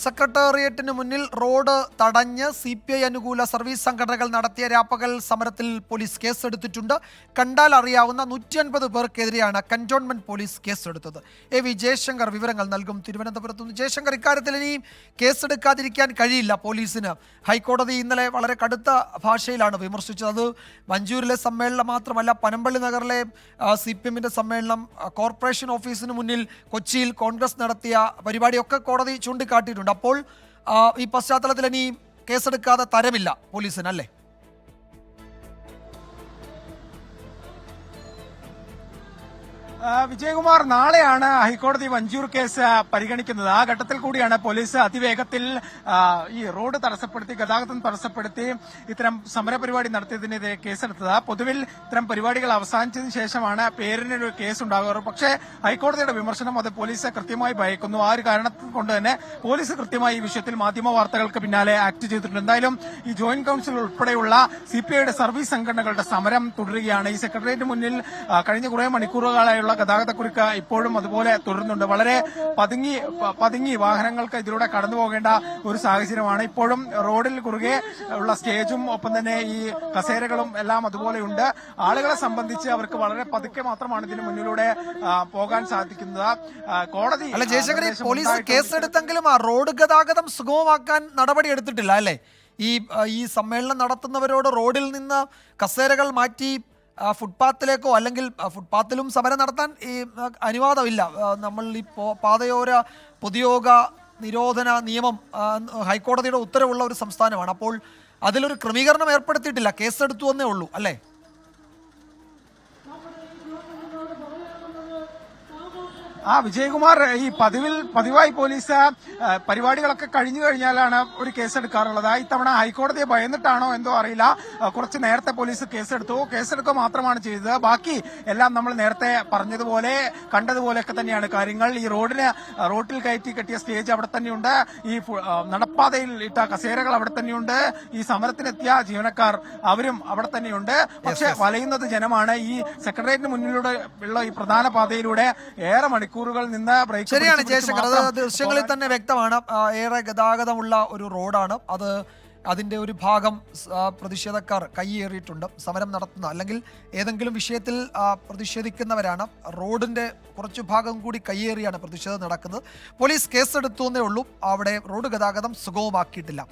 സെക്രട്ടേറിയറ്റിന് മുന്നിൽ റോഡ് തടഞ്ഞ് CPI അനുകൂല സർവീസ് സംഘടനകൾ നടത്തിയ രാപ്പകൽ സമരത്തിൽ പോലീസ് കേസെടുത്തിട്ടുണ്ട്. കണ്ടാൽ അറിയാവുന്ന 150 പേർക്കെതിരെയാണ് കന്റോൺമെന്റ് പോലീസ് കേസെടുത്തത്. AV ജയശങ്കർ വിവരങ്ങൾ നൽകും തിരുവനന്തപുരത്ത് നിന്ന്. ജയശങ്കർ, ഇക്കാര്യത്തിൽ ഇനിയും കേസെടുക്കാതിരിക്കാൻ കഴിയില്ല പോലീസിന്. ഹൈക്കോടതി ഇന്നലെ വളരെ കടുത്ത ഭാഷയിലാണ് വിമർശിച്ചത്. അത് വഞ്ചൂരിലെ സമ്മേളനം മാത്രമല്ല, പനമ്പള്ളി നഗറിലെ CPM-ന്റെ സമ്മേളനം, കോർപ്പറേഷൻ ഓഫീസിന് മുന്നിൽ കൊച്ചിയിൽ കോൺഗ്രസ് നടത്തിയ പരിപാടിയൊക്കെ കോടതി ചൂണ്ടിക്കാട്ടിയിട്ടുണ്ട്. അപ്പോൾ ഈ പശ്ചാത്തലത്തിൽ ഇനി കേസെടുക്കാതെ തരമില്ല പോലീസിന്, അല്ലേ? വിജയകുമാർ, നാളെയാണ് ഹൈക്കോടതി വഞ്ചൂർ കേസ് പരിഗണിക്കുന്നത്. ആ ഘട്ടത്തിൽ കൂടിയാണ് പോലീസ് അതിവേഗത്തിൽ ഈ റോഡ് തടസ്സപ്പെടുത്തി, ഗതാഗതം തടസ്സപ്പെടുത്തി ഇത്തരം സമരപരിപാടി നടത്തിയതിനെതിരെ കേസെടുത്തത്. പൊതുവിൽ ഇത്തരം പരിപാടികൾ അവസാനിച്ചതിന് ശേഷമാണ് പേരിനൊരു കേസ് ഉണ്ടാകാറ്. പക്ഷേ ഹൈക്കോടതിയുടെ വിമർശനം അത് പോലീസ് കൃത്യമായി ഭയക്കുന്നു. ആ ഒരു കാരണത്തിൽ കൊണ്ട് തന്നെ പോലീസ് കൃത്യമായി ഈ വിഷയത്തിൽ മാധ്യമ വാർത്തകൾക്ക് പിന്നാലെ ആക്ട് ചെയ്തിട്ടുണ്ട്. എന്തായാലും ഈ ജോയിന്റ് കൌൺസിൽ ഉൾപ്പെടെയുള്ള CPI-യുടെ സർവീസ് സംഘടനകളുടെ സമരം തുടരുകയാണ്. ഈ സെക്രട്ടേറിയറ്റ് മുന്നിൽ കഴിഞ്ഞ കുറേ മണിക്കൂറുകളായുള്ള ഗതാഗതക്കുരുക്ക് ഇപ്പോഴും അതുപോലെ തുടരുന്നുണ്ട്. വളരെ പതുങ്ങി വാഹനങ്ങൾക്ക് ഇതിലൂടെ കടന്നു പോകേണ്ട ഒരു സാഹചര്യമാണ്. ഇപ്പോഴും റോഡിൽ കുറുകെ ഉള്ള സ്റ്റേജും ഒപ്പം തന്നെ ഈ കസേരകളും എല്ലാം അതുപോലെയുണ്ട്. ആളുകളെ സംബന്ധിച്ച് അവർക്ക് വളരെ പതുക്കെ മാത്രമാണ് ഇതിന് മുന്നിലൂടെ പോകാൻ സാധിക്കുന്നത്. കോടതി പോലീസ് കേസെടുത്തെങ്കിലും ആ റോഡ് ഗതാഗതം സുഗമമാക്കാൻ നടപടി എടുത്തിട്ടില്ല, അല്ലേ? ഈ സമ്മേളനം നടത്തുന്നവരോട് റോഡിൽ നിന്ന് കസേരകൾ മാറ്റി ഫുട്പാത്തിലേക്കോ, അല്ലെങ്കിൽ ഫുട്പാത്തിലും സമരം നടത്താൻ ഈ അനുവാദമില്ല. നമ്മൾ ഈ പാതയോര പൊതുയോഗ നിരോധന നിയമം ഹൈക്കോടതിയുടെ ഉത്തരവുള്ള ഒരു സംസ്ഥാനമാണ്. അപ്പോൾ അതിലൊരു ക്രമീകരണം ഏർപ്പെടുത്തിയിട്ടില്ല, കേസെടുത്തു എന്നേ ഉള്ളൂ, അല്ലേ? വിജയകുമാർ, ഈ പതിവായി പോലീസ് പരിപാടികളൊക്കെ കഴിഞ്ഞു കഴിഞ്ഞാലാണ് ഒരു കേസെടുക്കാറുള്ളത്. ഇത്തവണ ഹൈക്കോടതിയെ ഭയന്നിട്ടാണോ എന്തോ അറിയില്ല, കുറച്ച് നേരത്തെ പോലീസ് കേസെടുക്കുക മാത്രമാണ് ചെയ്തത്. ബാക്കി എല്ലാം നമ്മൾ നേരത്തെ പറഞ്ഞതുപോലെ കണ്ടതുപോലെയൊക്കെ തന്നെയാണ് കാര്യങ്ങൾ. ഈ റോട്ടിൽ കയറ്റി കെട്ടിയ സ്റ്റേജ് അവിടെ തന്നെയുണ്ട്. ഈ നടപ്പാതയിൽ ഇട്ട കസേരകൾ അവിടെ തന്നെയുണ്ട്. ഈ സമരത്തിനെത്തിയ ജീവനക്കാർ അവരും അവിടെ തന്നെയുണ്ട്. പക്ഷെ വലയുന്നത് ജനമാണ്. ഈ സെക്രട്ടേറിയറ്റിന് മുന്നിലൂടെ ഉള്ള ഈ പ്രധാന പാതയിലൂടെ ഏറെ മണിക്കൂറുകൾ നിന്ന് ശരിയാണ് ജയശങ്കർ, അത് ദൃശ്യങ്ങളിൽ തന്നെ വ്യക്തമാണ്. ഏറെ ഗതാഗതമുള്ള ഒരു റോഡാണ് അത്. അതിൻ്റെ ഒരു ഭാഗം പ്രതിഷേധക്കാർ കൈയേറിയിട്ടുണ്ട്. സമരം നടത്തുന്ന അല്ലെങ്കിൽ ഏതെങ്കിലും വിഷയത്തിൽ പ്രതിഷേധിക്കുന്നവരാണ്. റോഡിൻ്റെ കുറച്ചു ഭാഗം കൂടി കൈയേറിയാണ് പ്രതിഷേധം നടക്കുന്നത്. പോലീസ് കേസെടുത്തു എന്നേ ഉള്ളൂ, അവിടെ റോഡ് ഗതാഗതം സുഗമമാക്കിയിട്ടില്ല.